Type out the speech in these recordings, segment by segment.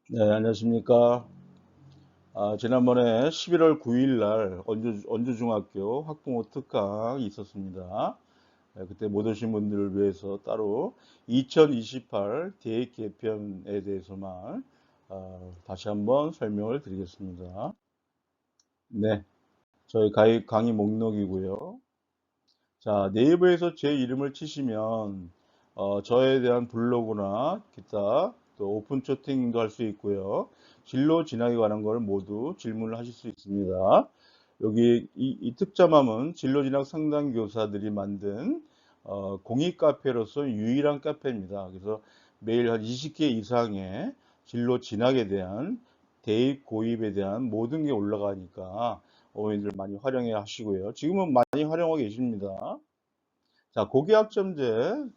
네, 안녕하십니까. 지난번에 11월 9일 날 언주중학교 학부모 특강이 있었습니다. 그때 못 오신 분들을 위해서 따로 2028 대입 개편에 대해서만 다시 한번 설명을 드리겠습니다. 네, 저희 강의 목록이고요. 자, 네이버에서 제 이름을 치시면 저에 대한 블로그나 기타 또 오픈 채팅도 할 수 있고요. 진로 진학에 관한 걸 모두 질문을 하실 수 있습니다. 여기 이 특자맘은 진로 진학 상담 교사들이 만든 공익 카페로서 유일한 카페입니다. 그래서 매일 한 20개 이상의 진로 진학에 대한 대입 고입에 대한 모든 게 올라가니까 어머니들 많이 활용해 하시고요. 지금은 많이 활용하고 계십니다. 자, 고교학점제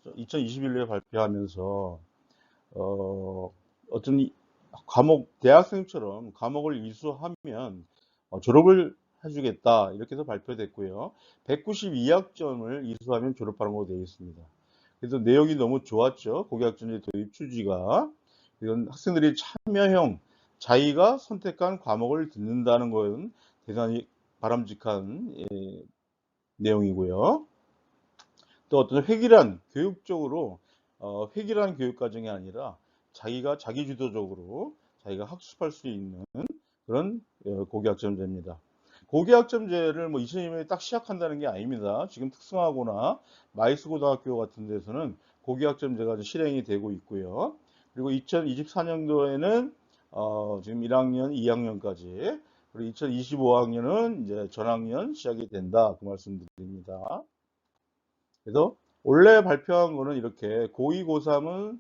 2021년에 발표하면서 어떤 과목 대학생처럼 과목을 이수하면 졸업을 해주겠다 이렇게 해서 발표됐고요. 192학점을 이수하면 졸업하는 걸로 되어 있습니다. 그래서 내용이 너무 좋았죠. 고교학점제 도입 취지가. 이건 학생들이 참여형 자기가 선택한 과목을 듣는다는 것은 대단히 바람직한 내용이고요. 또 어떤 획일한 교육적으로 획일한 교육 과정이 아니라 자기가 자기주도적으로 자기가 학습할 수 있는 그런 고교학점제입니다. 고교학점제를 뭐 2020년에 딱 시작한다는 게 아닙니다. 지금 특성화고나 마이스 고등학교 같은 데서는 고교학점제가 실행이 되고 있고요. 그리고 2024년도에는 지금 1학년, 2학년까지 그리고 2025학년은 이제 전학년 시작이 된다 그 말씀드립니다. 그래서 원래 발표한 거는 이렇게 고2, 고3은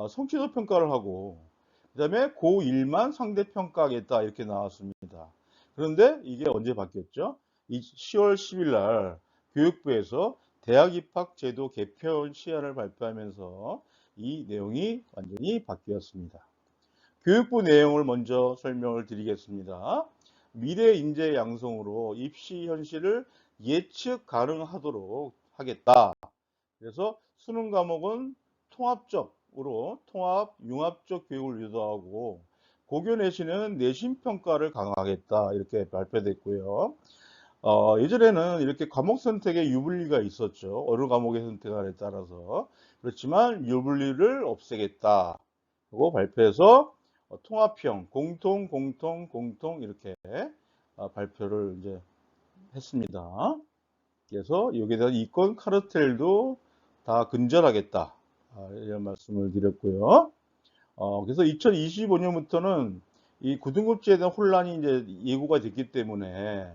성취도 평가를 하고 그다음에 고1만 상대 평가하겠다 이렇게 나왔습니다. 그런데 이게 언제 바뀌었죠? 10월 10일 날 교육부에서 대학 입학 제도 개편 시안을 발표하면서 이 내용이 완전히 바뀌었습니다. 교육부 내용을 먼저 설명을 드리겠습니다. 미래 인재 양성으로 입시 현실을 예측 가능하도록 하겠다. 그래서 수능 과목은 통합적으로 통합, 융합적 교육을 유도하고 고교 내신은 내신 평가를 강화하겠다 이렇게 발표됐고요. 예전에는 이렇게 과목 선택에 유불리가 있었죠. 어느 과목의 선택에 따라서. 그렇지만 유불리를 없애겠다. 그거 발표해서 통합형, 공통 이렇게 발표를 이제 했습니다. 그래서 여기에 대한 이권 카르텔도 다 근절하겠다. 이런 말씀을 드렸고요. 그래서 2025년부터는 이 구등급제에 대한 혼란이 이제 예고가 됐기 때문에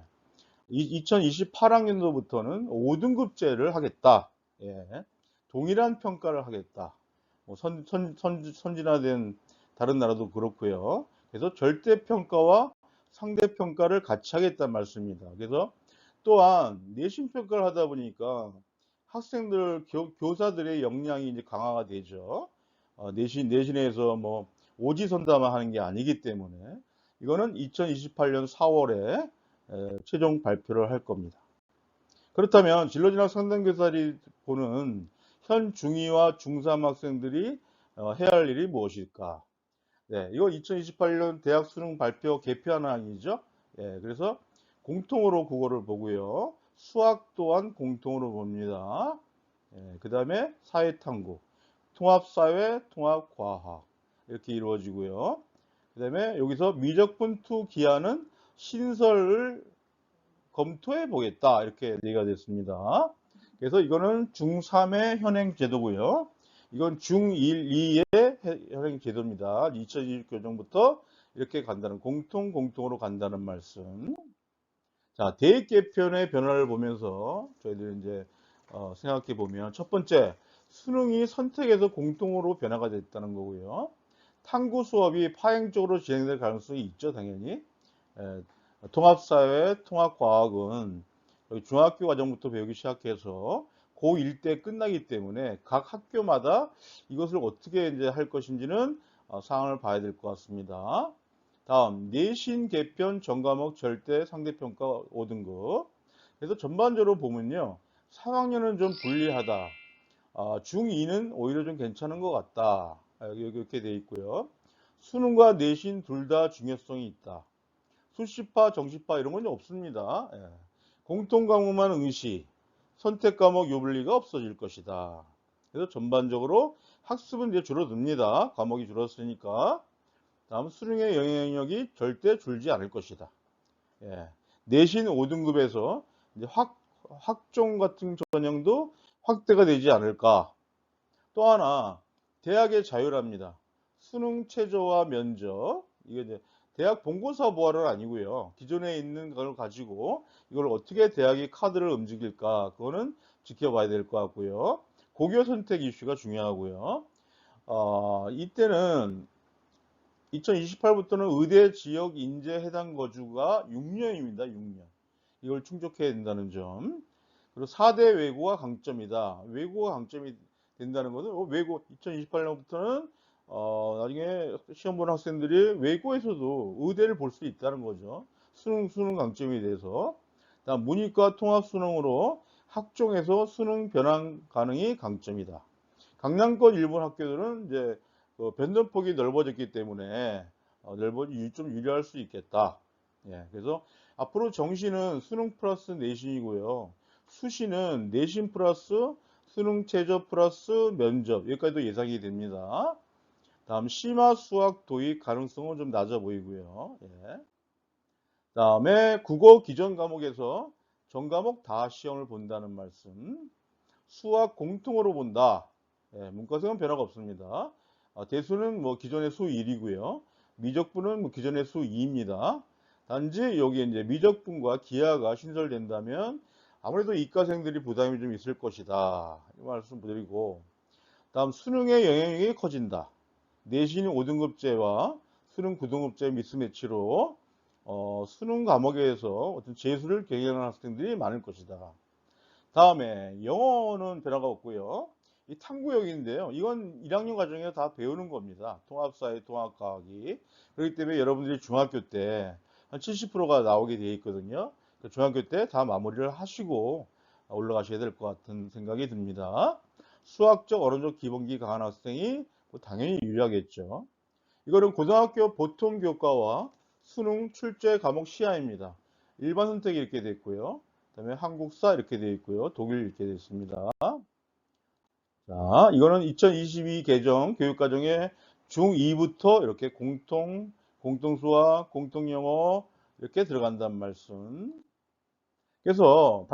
2028학년도부터는 5등급제를 하겠다. 예. 동일한 평가를 하겠다. 뭐 선진화된 다른 나라도 그렇고요. 그래서 절대평가와 상대평가를 같이 하겠다는 말씀입니다. 그래서 또한 내신 평가를 하다 보니까 학생들, 교사들의 역량이 이제 강화가 되죠. 내신에서 뭐 오지선다만 하는 게 아니기 때문에 이거는 2028년 4월에 최종 발표를 할 겁니다. 그렇다면 진로진학 상담교사들이 보는 현 중2와 중3 학생들이 해야 할 일이 무엇일까? 네, 이거 2028년 대학 수능 발표 개편안이죠. 예, 그래서 공통으로 그거를 보고요. 수학 또한 공통으로 봅니다. 예, 그 다음에 사회탐구, 통합사회, 통합과학 이렇게 이루어지고요. 그 다음에 여기서 미적분 투 기하는 신설을 검토해 보겠다 이렇게 얘기가 됐습니다. 그래서 이거는 중3의 현행 제도고요. 이건 중1, 2의 현행 제도입니다. 2020 교정부터 이렇게 간다는 공통으로 간다는 말씀. 자, 대입 개편의 변화를 보면서 저희들이 이제 생각해 보면 첫 번째 수능이 선택에서 공통으로 변화가 됐다는 거고요. 탐구 수업이 파행적으로 진행될 가능성이 있죠, 당연히. 에, 통합사회, 통합과학은 여기 중학교 과정부터 배우기 시작해서 고1 때 끝나기 때문에 각 학교마다 이것을 어떻게 이제 할 것인지는 상황을 봐야 될 것 같습니다. 다음, 내신 개편 전과목 절대 상대평가 5등급. 그래서 전반적으로 보면요. 3학년은 좀 불리하다. 중2는 오히려 좀 괜찮은 것 같다. 이렇게 돼 있고요. 수능과 내신 둘 다 중요성이 있다. 수시파, 정시파 이런 건 없습니다. 예. 공통 과목만 응시, 선택 과목 요분리가 없어질 것이다. 그래서 전반적으로 학습은 이제 줄어듭니다. 과목이 줄었으니까. 다음 수능의 영향력이 절대 줄지 않을 것이다. 예. 내신 5등급에서 이제 학종 같은 전형도 확대가 되지 않을까. 또 하나, 대학의 자율합니다. 수능 최저와 면접, 이게 이제 대학 본고사 보활은 아니고요. 기존에 있는 걸 가지고 이걸 어떻게 대학이 카드를 움직일까, 그거는 지켜봐야 될 것 같고요. 고교 선택 이슈가 중요하고요. 이때는 2028부터는 의대 지역 인재 해당 거주가 6년입니다. 6년. 이걸 충족해야 된다는 점. 그리고 4대 외고가 강점이다. 외고가 강점이 된다는 것은 외고 2028년부터는 나중에 시험 보는 학생들이 외고에서도 의대를 볼 수 있다는 거죠. 수능 강점이 돼서. 다음 문이과 통합 수능으로 학종에서 수능 변환 가능이 강점이다. 강남권 일본 학교들은 이제 변동폭이 넓어졌기 때문에 좀 유리할 수 있겠다. 예, 그래서 앞으로 정시는 수능 플러스 내신이고요. 수시는 내신 플러스 수능 최저 플러스 면접 여기까지도 예상이 됩니다. 다음 심화 수학 도입 가능성은 좀 낮아 보이고요. 예. 다음에 국어 기존 과목에서 전 과목 다 시험을 본다는 말씀. 수학 공통으로 본다. 예, 문과생은 변화가 없습니다. 대수는 뭐 기존의 수 1이고요. 미적분은 뭐 기존의 수 2입니다. 단지 여기 이제 미적분과 기하가 신설된다면 아무래도 이과생들이 부담이 좀 있을 것이다. 이 말씀 드리고, 다음 수능의 영향력이 커진다. 내신 5등급제와 수능 9등급제 미스매치로 수능 과목에서 어떤 재수를 경영하는 학생들이 많을 것이다. 다음에 영어는 변화가 없고요. 이 탐구역인데요. 이건 1학년 과정에 다 배우는 겁니다. 통합사회, 통합과학이. 그렇기 때문에 여러분들이 중학교 때 한 70%가 나오게 되어 있거든요. 중학교 때 다 마무리를 하시고 올라가셔야 될 것 같은 생각이 듭니다. 수학적, 언어적 기본기 강한 학생이 당연히 유리하겠죠. 이거는 고등학교 보통 교과와 수능 출제 과목 시야입니다. 일반 선택이 이렇게 됐고요. 그다음에 한국사 이렇게 되어 있고요. 독일 이렇게 되어 있습니다. 자, 이거는 2022 개정 교육과정의 중2부터 이렇게 공통수학, 공통영어 이렇게 들어간다는 말씀. 그래서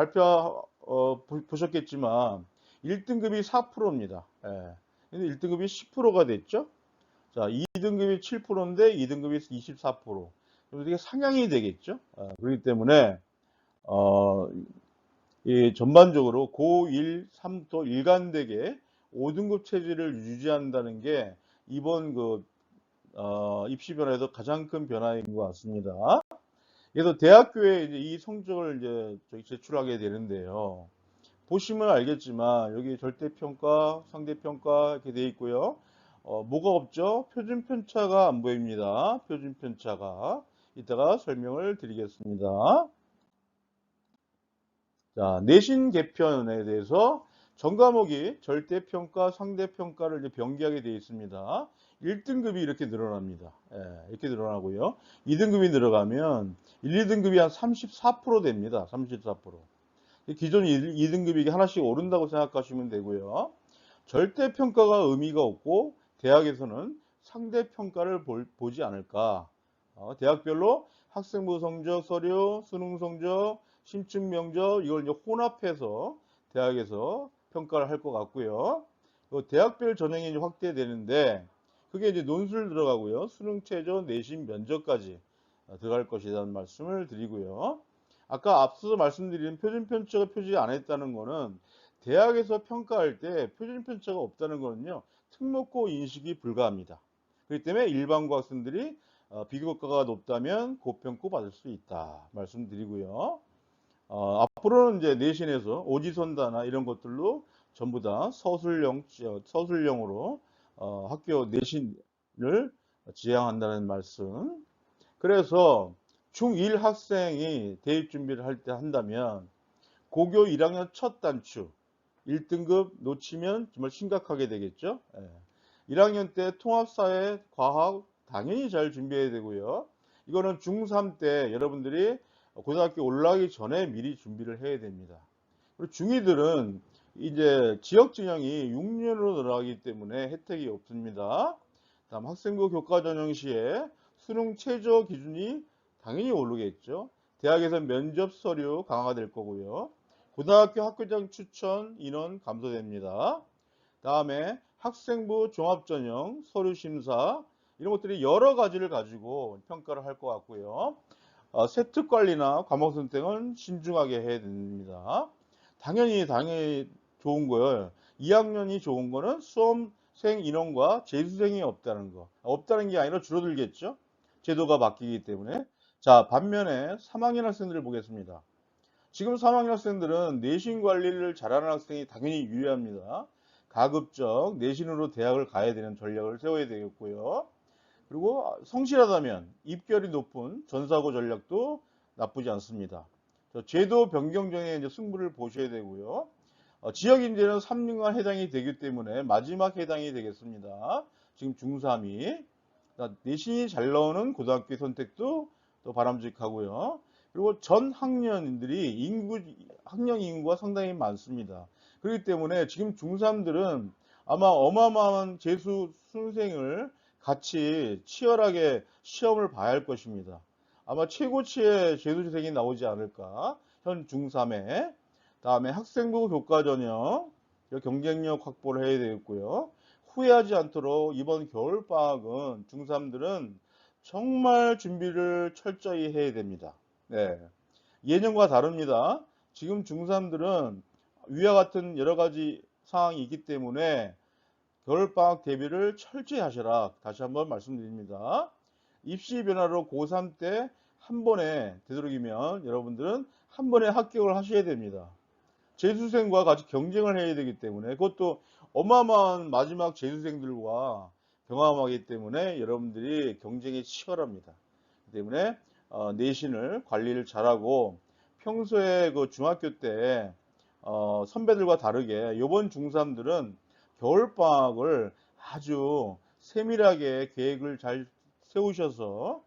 보셨겠지만 1등급이 4%입니다. 예. 근데 1등급이 10%가 됐죠. 자, 2등급이 7%인데 2등급이 24%. 그럼 이게 상향이 되겠죠. 그렇기 때문에 이 전반적으로 고1, 3도 일관되게 5등급 체제를 유지한다는 게 이번 입시 변화에서 가장 큰 변화인 것 같습니다. 그래서 대학교에 이제 이 성적을 이제 제출하게 되는데요. 보시면 알겠지만 여기 절대평가, 상대평가 이렇게 되어 있고요. 뭐가 없죠? 표준 편차가 안 보입니다. 표준 편차가. 이따가 설명을 드리겠습니다. 자, 내신 개편에 대해서 전 과목이 절대평가, 상대평가를 이제 병기하게 되어 있습니다. 1등급이 이렇게 늘어납니다. 예, 이렇게 늘어나고요. 2등급이 늘어가면 1, 2등급이 한 34% 됩니다. 34%. 기존 2등급이 하나씩 오른다고 생각하시면 되고요. 절대평가가 의미가 없고 대학에서는 상대평가를 보지 않을까. 대학별로 학생부 성적, 서류, 수능 성적, 심층 명적 이걸 이제 혼합해서 대학에서 평가를 할 것 같고요. 대학별 전형이 이제 확대되는데 그게 이제 논술 들어가고요. 수능 최저, 내신 면접까지 들어갈 것이라는 말씀을 드리고요. 아까 앞서서 말씀드린 표준 편차가 표시 안 했다는 거는 대학에서 평가할 때 표준 편차가 없다는 거는요. 특목고 인식이 불가합니다. 그렇기 때문에 일반고 학생들이 비교과가 높다면 고평가 받을 수 있다 말씀드리고요. 앞으로는 이제 내신에서 오지선다나 이런 것들로 전부 다 서술형으로 학교 내신을 지향한다는 말씀. 그래서 중1 학생이 대입 준비를 할 때 한다면 고교 1학년 첫 단추 1등급 놓치면 정말 심각하게 되겠죠. 1학년 때 통합사회, 과학, 당연히 잘 준비해야 되고요. 이거는 중3 때 여러분들이 고등학교 올라가기 전에 미리 준비를 해야 됩니다. 그리고 중2들은 이제 지역 진영이 6년으로 늘어나기 때문에 혜택이 없습니다. 다음 학생부 교과 전형 시에 수능 최저 기준이 당연히 오르겠죠. 대학에서 면접 서류 강화가 될 거고요. 고등학교 학교장 추천 인원 감소됩니다. 다음에 학생부 종합전형 서류 심사 이런 것들이 여러 가지를 가지고 평가를 할 것 같고요. 세특 관리나 과목 선택은 신중하게 해야 됩니다. 당연히 좋은 거예요. 2학년이 좋은 거는 수험생 인원과 재수생이 없다는 거. 없다는 게 아니라 줄어들겠죠. 제도가 바뀌기 때문에. 자, 반면에 3학년 학생들을 보겠습니다. 지금 3학년 학생들은 내신 관리를 잘하는 학생이 당연히 유리합니다. 가급적 내신으로 대학을 가야 되는 전략을 세워야 되겠고요. 그리고 성실하다면 입결이 높은 전사고 전략도 나쁘지 않습니다. 제도 변경 전에 이제 승부를 보셔야 되고요. 지역 인재는 3년간 해당이 되기 때문에 마지막 해당이 되겠습니다. 지금 중3이 내신이 잘 나오는 고등학교 선택도 또 바람직하고요. 그리고 전 학년들이 학령 인구가 상당히 많습니다. 그렇기 때문에 지금 중3들은 아마 어마어마한 재수 순생을 같이 치열하게 시험을 봐야 할 것입니다. 아마 최고치의 재수생이 나오지 않을까. 현 중3에. 다음에 학생부 교과 전형 경쟁력 확보를 해야 되겠고요. 후회하지 않도록 이번 겨울방학은 중3들은 정말 준비를 철저히 해야 됩니다. 네. 예년과 다릅니다. 지금 중3들은 위와 같은 여러 가지 상황이 있기 때문에 겨울방학 대비를 철저히 하셔라. 다시 한번 말씀드립니다. 입시 변화로 고3 때 한 번에 되도록이면 여러분들은 한 번에 합격을 하셔야 됩니다. 재수생과 같이 경쟁을 해야 되기 때문에 그것도 어마어마한 마지막 재수생들과 경험하기 때문에 여러분들이 경쟁이 치열합니다. 그렇기 때문에 내신을 관리를 잘하고 평소에 그 중학교 때 선배들과 다르게 이번 중3들은 겨울방학을 아주 세밀하게 계획을 잘 세우셔서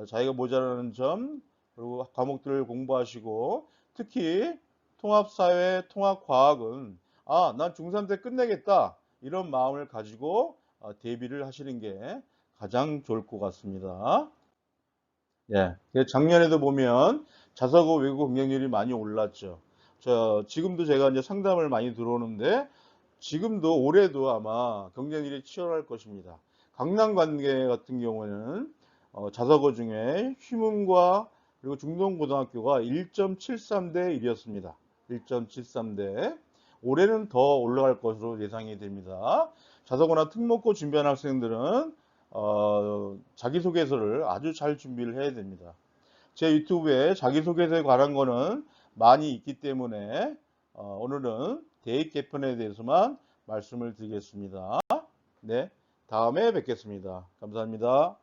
자기가 모자라는 점 그리고 과목들을 공부하시고 특히 통합사회, 통합과학은 난 중3 때 끝내겠다 이런 마음을 가지고 대비를 하시는 게 가장 좋을 것 같습니다. 예, 작년에도 보면 자사고 외국 경쟁률이 많이 올랐죠. 지금도 제가 이제 상담을 많이 들어오는데 지금도 올해도 아마 경쟁률이 치열할 것입니다. 강남관계 같은 경우에는 자사고 중에 휘문과 그리고 중동고등학교가 1.73대 1이었습니다. 1.73대. 올해는 더 올라갈 것으로 예상이 됩니다. 자사고나 특목고 준비하는 학생들은 자기소개서를 아주 잘 준비를 해야 됩니다. 제 유튜브에 자기소개서에 관한 거는 많이 있기 때문에 오늘은 대입 개편에 대해서만 말씀을 드리겠습니다. 네, 다음에 뵙겠습니다. 감사합니다.